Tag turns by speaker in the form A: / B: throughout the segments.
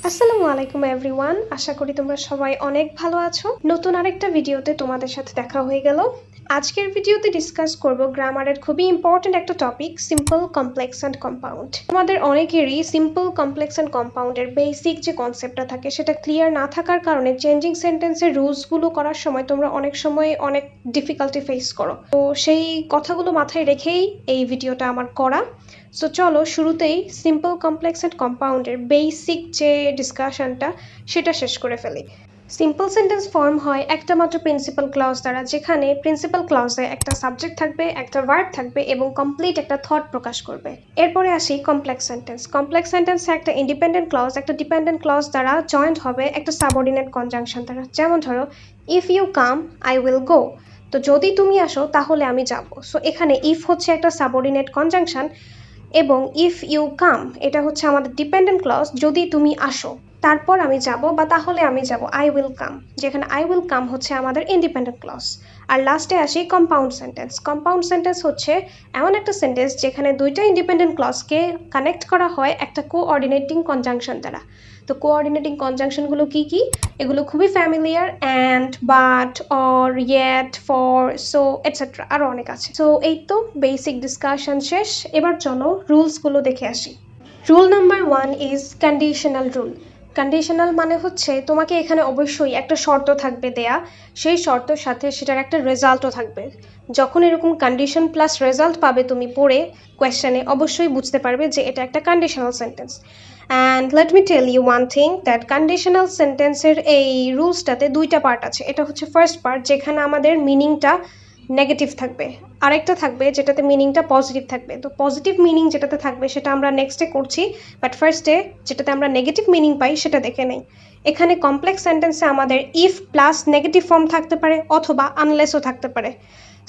A: Assalamualaikum everyone, আশা করি তোমরা সবাই অনেক ভালো আছো। নতুন আরেকটা ভিডিওতে তোমাদের সাথে দেখা হয়ে গেল। আজকের ভিডিওতে ডিসকাস করব গ্রামারের খুবই ইম্পর্টেন্ট একটা topic, simple, complex and compound. তোমাদের অনেকেরই সিম্পল, কমপ্লেক্স এন্ড কম্পাউন্ডের বেসিক যে কনসেপ্টটা থাকে সেটা ক্লিয়ার না থাকার কারণে চেঞ্জিং সেন্টেন্সের রুলসগুলো করার সময় তোমরা অনেক সময় অনেক ডিফিকাল্টি ফেস করো। তো সেই কথাগুলো মাথায় রেখেই এই ভিডিওটা আমার করা। সো চলো শুরুতেই সিম্পল, কমপ্লেক্স এন্ড কম্পাউন্ডের বেসিক যে ডিসকাশনটা সেটা শেষ করে ফেলি। সিম্পল সেন্টেন্স ফর্ম হয় একটা মাত্র প্রিন্সিপাল ক্লজ দ্বারা, যেখানে প্রিন্সিপাল ক্লজে একটা সাবজেক্ট থাকবে, একটা ভার্ব থাকবে এবং কমপ্লিট একটা থট প্রকাশ করবে। এরপরে আসি কমপ্লেক্স সেন্টেন্স। কমপ্লেক্স সেন্টেন্সে একটা ইন্ডিপেন্ডেন্ট ক্লজ একটা ডিপেন্ডেন্ট ক্লজ দ্বারা জয়েন্ট হবে একটা সাবঅর্ডিনেট কনজাংশন দ্বারা। যেমন ধরো, if you come I will go. তো যদি তুমি আসো তাহলে আমি যাব। সো এখানে ইফ হচ্ছে একটা সাবঅর্ডিনেট কনজাংশন এবং ইফ ইউ কাম এটা হচ্ছে আমাদের ডিপেন্ডেন্ট ক্লজ, যদি তুমি আসো তারপর আমি যাব বা তাহলে আমি যাব, আই উইল কাম, যেখানে আই উইল কাম হচ্ছে আমাদের ইন্ডিপেন্ডেন্ট ক্লজ। আর লাস্টে আসি কম্পাউন্ড সেন্টেন্স। কম্পাউন্ড সেন্টেন্স হচ্ছে এমন একটা সেন্টেন্স যেখানে দুইটা ইন্ডিপেন্ডেন্ট ক্লজকে কানেক্ট করা হয় একটা কোঅর্ডিনেটিং কনজাংশন দ্বারা। তো কোঅর্ডিনেটিং কনজাংশনগুলো কি কি? এগুলো খুবই familiar, and, but, or, yet, for, so etcetera, আরও অনেক আছে। সো এই তো বেসিক ডিসকাশন শেষ। এবার চলো রুলসগুলো দেখে আসি। Rule number 1 is conditional rule. Conditional মানে হচ্ছে তোমাকে এখানে অবশ্যই একটা শর্ত থাকবে দেয়া, সেই শর্তের সাথে সেটার একটা রেজাল্টও থাকবে। যখন এরকম কন্ডিশন প্লাস রেজাল্ট পাবে তুমি পড়ে কোয়েশ্চেনে, অবশ্যই বুঝতে পারবে যে এটা একটা conditional sentence. And let me tell you one thing, that conditional সেন্টেন্সের এই রুলসটাতে দুইটা পার্ট আছে। এটা হচ্ছে ফার্স্ট পার্ট, যেখানে আমাদের মিনিংটা নেগেটিভ থাকবে, আরেকটা থাকবে যেটাতে মিনিংটা পজিটিভ থাকবে। তো পজিটিভ মিনিং যেটাতে থাকবে সেটা আমরা নেক্সটে করছি, বাট ফার্স্টে যেটাতে আমরা নেগেটিভ মিনিং পাই সেটা দেখে নেই। এখানে কমপ্লেক্স সেন্টেন্সে আমাদের ইফ প্লাস নেগেটিভ ফর্ম থাকতে পারে অথবা আনলেসও থাকতে পারে।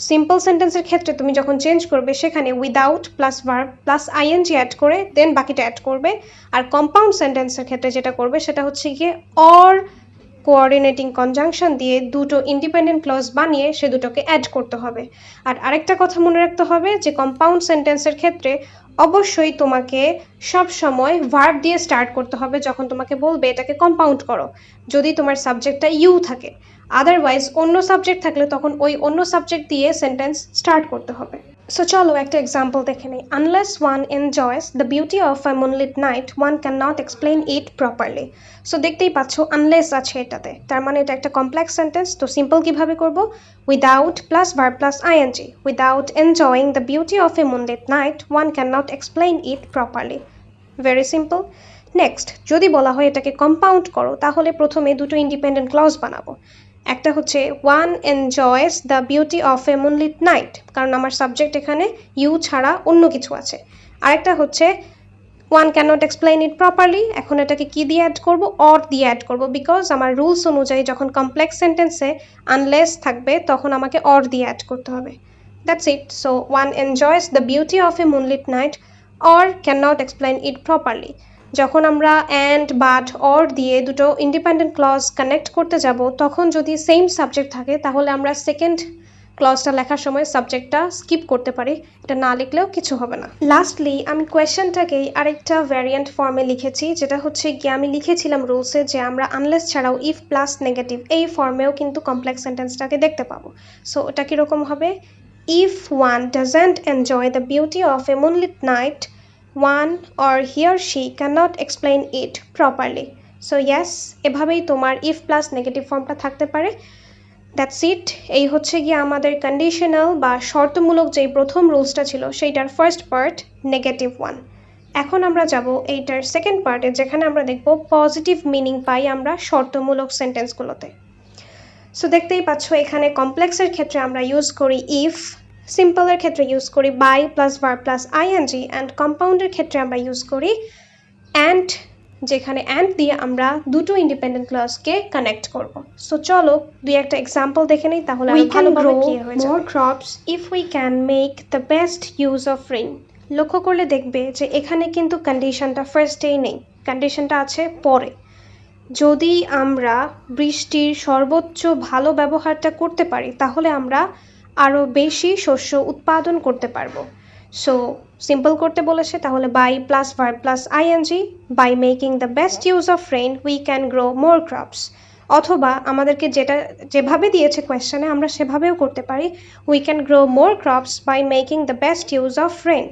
A: সিম্পল সেন্টেন্সের ক্ষেত্রে তুমি যখন চেঞ্জ করবে সেখানে without plus verb plus ING add করে দেন বাকিটা অ্যাড করবে। আর কম্পাউন্ড সেন্টেন্সের ক্ষেত্রে যেটা করবে সেটা হচ্ছে গিয়ে অর কোঅর্ডিনেটিং কনজাংশন দিয়ে দুটো ইন্ডিপেন্ডেন্ট ক্লজ বানিয়ে সে দুটোকে অ্যাড করতে হবে। আর আরেকটা কথা মনে রাখতে হবে যে কম্পাউন্ড সেন্টেন্সের ক্ষেত্রে অবশ্যই তোমাকে সব সময় ভার্ব দিয়ে স্টার্ট করতে হবে যখন তোমাকে বলবে এটাকে কম্পাউন্ড করো, যদি তোমার সাবজেক্টটা ইউ থাকে। আদারওয়াইজ অন্য সাবজেক্ট থাকলে তখন ওই অন্য সাবজেক্ট দিয়ে সেন্টেন্স স্টার্ট করতে হবে। সো চলো একটা এক্সাম্পল দেখে নেই। Unless one enjoys the beauty of a moonlit night one can not explain it properly. So দেখতেই পাচ্ছ আনলেস আছে এটাতে, তার মানে এটা একটা কমপ্লেক্স সেন্টেন্স। তো সিম্পল কিভাবে করব? Without plus verb plus ING, without enjoying the beauty of a moonlit night one can not explain it properly. Very simple. Next, যদি বলা হয় এটাকে কম্পাউন্ড করো, তাহলে প্রথমে দুটো ইন্ডিপেন্ডেন্ট ক্লজ বানাবো। একটা হচ্ছে one enjoys the beauty of a moonlit night, কারণ আমার সাবজেক্ট এখানে ইউ ছাড়া অন্য কিছু আছে। আরেকটা হচ্ছে one cannot explain it properly, এখন এটাকে কি দিয়ে অ্যাড করব? অর দিয়ে অ্যাড করব, বিকজ আমার রুলস অনুযায়ী যখন কমপ্লেক্স সেন্টেন্সে আনলেস থাকবে তখন আমাকে অর দিয়ে অ্যাড করতে হবে। That's it. So one enjoys the beauty of a moonlit night or can not explain it properly. যখন আমরা অ্যান্ড, বাট, অর দিয়ে দুটো ইন্ডিপেন্ডেন্ট ক্লজ কানেক্ট করতে যাব তখন যদি সেম সাবজেক্ট থাকে তাহলে আমরা সেকেন্ড ক্লজটা লেখার সময় সাবজেক্টটা স্কিপ করতে পারি, এটা না লিখলেও কিছু হবে না। লাস্টলি আমি কোয়েশ্চেনটাকেই আরেকটা ভ্যারিয়েন্ট ফর্মে লিখেছি, যেটা হচ্ছে গিয়ে আমি লিখেছিলাম রুলসে যে আমরা আনলেস ছাড়াও ইফ প্লাস নেগেটিভ এই ফর্মেও কিন্তু কমপ্লেক্স সেন্টেন্সটাকে দেখতে পাবো। সো ওটা কীরকম হবে? If one doesn't enjoy the beauty of a moonlit night one or he or she cannot explain it properly. So yes, এভাবেই তোমার if plus নেগেটিভ ফর্মটা থাকতে পারে। That's it. এই হচ্ছে গিয়ে আমাদের কন্ডিশনাল বা শর্তমূলক যেই প্রথম রুলসটা ছিল সেইটার ফার্স্ট পার্ট, নেগেটিভ ওয়ান। এখন আমরা যাব এইটার সেকেন্ড পার্টে, যেখানে আমরা দেখব পজিটিভ মিনিং পাই আমরা শর্তমূলক সেন্টেন্সগুলোতে। সো দেখতেই পাচ্ছ এখানে কমপ্লেক্সের ক্ষেত্রে আমরা ইউজ করি ইফ, সিম্পলের ক্ষেত্রে ইউজ করি be plus verb plus ING, and কম্পাউন্ডের ক্ষেত্রে আমরা ইউজ করি অ্যান্ড, যেখানে অ্যান্ড দিয়ে আমরা দুটো ইন্ডিপেন্ডেন্ট ক্লজকে কানেক্ট করব। সো চলো দুই একটা এক্সাম্পল দেখে নেই, তাহলে we can grow more crops if we can make the best use of rain. লক্ষ্য করলে দেখবে যে এখানে কিন্তু কন্ডিশনটা ফার্স্টেই নেই, কন্ডিশনটা আছে পরে। যদি আমরা বৃষ্টির সর্বোচ্চ ভালো ব্যবহারটা করতে পারি তাহলে আমরা আরও বেশি শস্য উৎপাদন করতে পারবো। সো সিম্পল করতে বলেছে, তাহলে by plus verb plus ING, by making the best use of rain we can grow more crops. অথবা আমাদেরকে যেভাবে দিয়েছে কোয়েশ্চেনে আমরা সেভাবেও করতে পারি, we can grow more crops by making the best use of rain.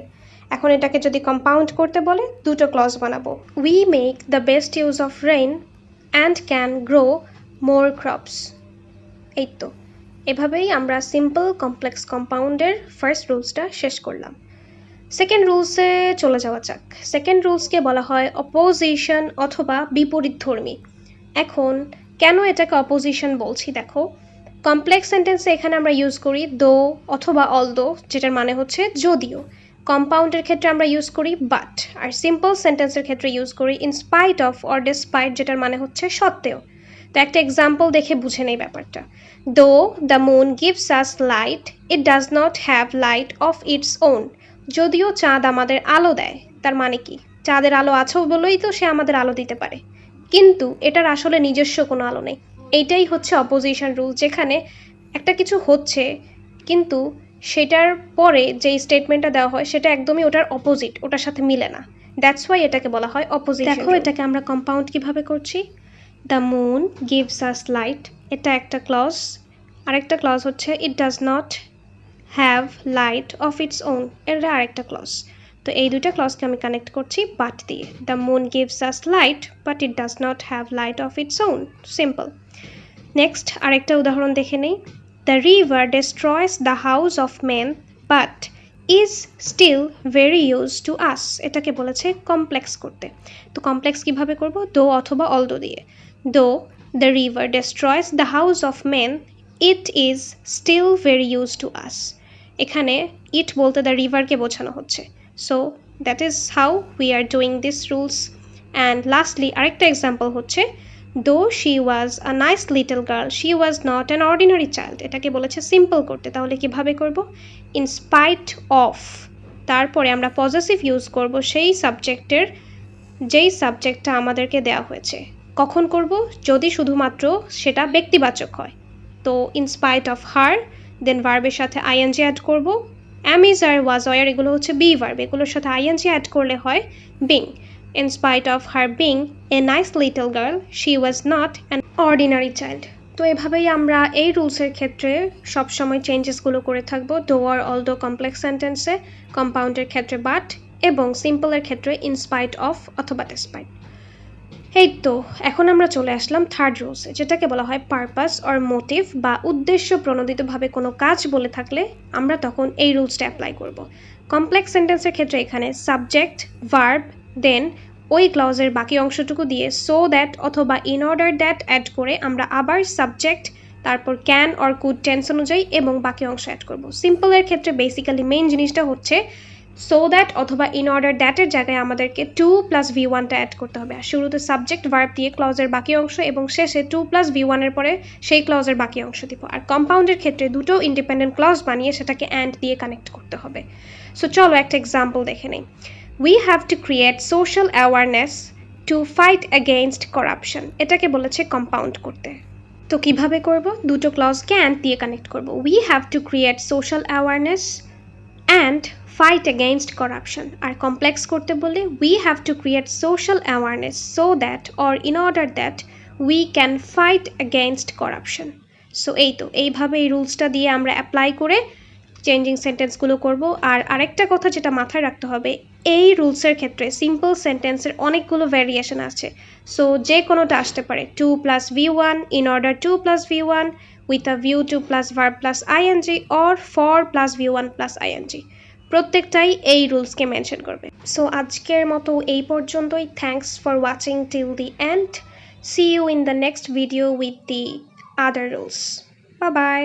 A: এখন এটাকে যদি কম্পাউন্ড করতে বলে দুটো ক্লজ বানাবো, we make the best use of rain and can grow more crops. এই তো, এভাবেই আমরা সিম্পল কমপ্লেক্স কম্পাউন্ডের ফার্স্ট রুলসটা শেষ করলাম। সেকেন্ড রুলসে চলে যাওয়া যাক। সেকেন্ড রুলসকে বলা হয় অপোজিশন অথবা বিপরীতধর্মী। এখন কেন এটাকে অপোজিশন বলছি দেখো, কমপ্লেক্স সেন্টেন্সে এখানে আমরা ইউজ করি দো অথবা অলদো, যেটার মানে হচ্ছে যদিও। কম্পাউন্ডের ক্ষেত্রে আমরা ইউজ করি বাট, আর সিম্পল সেন্টেন্সের ক্ষেত্রে ইউজ করি in spite of or despite, যেটার মানে হচ্ছে সত্ত্বেও। তো একটা এক্সাম্পল দেখে বুঝে নেই ব্যাপারটা। দো the moon gives us light, it does not have light of its on. যদিও চাঁদ আমাদের আলো দেয়, তার মানে কি, চাঁদের আলো আছে বলেই তো সে আমাদের আলো দিতে পারে, কিন্তু এটার আসলে নিজস্ব কোনো আলো নেই। এইটাই হচ্ছে অপোজিশন রুল, যেখানে একটা কিছু হচ্ছে কিন্তু সেটার পরে যেই স্টেটমেন্টটা দেওয়া হয় সেটা একদমই ওটার অপোজিট, ওটার সাথে মিলে না। দ্যাটস ওয়াই এটাকে বলা হয় অপোজিশন। দেখো এটাকে আমরা কম্পাউন্ড কিভাবে করছি। The moon gives us light, এটা একটা ক্লজ। আরেকটা ক্লজ হচ্ছে ইট does not have light of its on, এটা আরেকটা ক্লজ। তো এই দুইটা ক্লজকে আমি কানেক্ট করছি বাট দিয়ে। The moon gives us light but it does not have light of its own, simple. Next আরেকটা উদাহরণ দেখে নেই। The river destroys the house of man but is still very use to us, এটাকে বলেছে complex করতে। তো complex কিভাবে করব, দো অথবা অলদো দিয়ে। Though the river destroys the house of man it is still very use to us. এখানে ইট বলতে দ্য রিভারকে বোঝানো হচ্ছে। So that is how we are doing this rules. And lastly আরেকটা এক্সাম্পল হচ্ছে, though she was a nice little girl she was not an ordinary child, এটাকে বলেছে simple করতে। তাহলে কিভাবে করব, ইন স্পাইট অফ, তারপরে আমরা পজেসিভ ইউজ করব সেই সাবজেক্টের যেই সাবজেক্টটা আমাদেরকে দেওয়া হয়েছে। কখন করব, যদি শুধুমাত্র সেটা ব্যক্তিবাচক হয়। তো ইন স্পাইট অফ হার, দেন ভার্বের সাথে আইএনজি অ্যাড করব। অ্যাম, ইজ, আর, ওয়াজ, ওয়ার এগুলো হচ্ছে বি ভার্ব, এগুলোর সাথে আইএনজি অ্যাড করলে হয় being. In spite of her being a nice little girl, she was not an ordinary child. তো এভাবেই আমরা এই রুলসের ক্ষেত্রে সবসময় চেঞ্জেসগুলো করে থাকবো। ডো আর অলদো কমপ্লেক্স সেন্টেন্সে, কম্পাউন্ডের ক্ষেত্রে বাট, এবং সিম্পলের ক্ষেত্রে ইন স্পাইট অফ অথবা ডিসপাইট। এই তো, এখন আমরা চলে আসলাম থার্ড রুলসে, যেটাকে বলা হয় পারপাস অর মোটিভ, বা উদ্দেশ্য প্রণোদিতভাবে কোনো কাজ বলে থাকলে আমরা তখন এই রুলসটা অ্যাপ্লাই করব। কমপ্লেক্স সেন্টেন্সের ক্ষেত্রে এখানে সাবজেক্ট, ভার্ব, দেন ওই ক্লজের বাকি অংশটুকু দিয়ে সো দ্যাট অথবা ইন অর্ডার দ্যাট অ্যাড করে আমরা আবার সাবজেক্ট, তারপর ক্যান অর কুড টেন্স অনুযায়ী এবং বাকি অংশ অ্যাড করব। সিম্পলের ক্ষেত্রে বেসিক্যালি মেইন জিনিসটা হচ্ছে সো দ্যাট অথবা ইন অর্ডার দ্যাটের জায়গায় আমাদেরকে 2 + V1টা অ্যাড করতে হবে। আর শুরুতে সাবজেক্ট ভার্ব দিয়ে ক্লজের বাকি অংশ, এবং শেষে 2 + V1-এর পরে সেই ক্লজের বাকি অংশ দিব। আর কম্পাউন্ডের ক্ষেত্রে দুটো ইন্ডিপেন্ডেন্ট ক্লজ বানিয়ে সেটাকে অ্যান্ড দিয়ে কানেক্ট করতে হবে। সো চলো একটা এক্সাম্পল দেখে নেই। We have to create social awareness to fight against corruption. এটাকে বলেছে কম্পাউন্ড করতে। তো কিভাবে করব, দুটো ক্লজকে অ্যান্ড দিয়ে কানেক্ট করব। We have to create social awareness and fight against corruption. আর কমপ্লেক্স করতে বলে we have to create social awareness so that or in order that we can fight against corruption. So এই তো, এইভাবে এই রুলসটা দিয়ে আমরা অ্যাপ্লাই করে চেঞ্জিং সেন্টেন্সগুলো করব। আর আরেকটা কথা যেটা মাথায় রাখতে হবে, এই রুলসের ক্ষেত্রে সিম্পল সেন্টেন্সের অনেকগুলো ভ্যারিয়েশন আছে। সো যে কোনোটা আসতে পারে 2 + V1, in order 2 + V1, with a view to plus verb plus ing, or for plus V1 plus ing, প্রত্যেকটাই এই রুলসকে মেনশন করবে। সো আজকের মতো এই পর্যন্তই। Thanks for watching till the end. See you in the next video with the other rules. Bye by.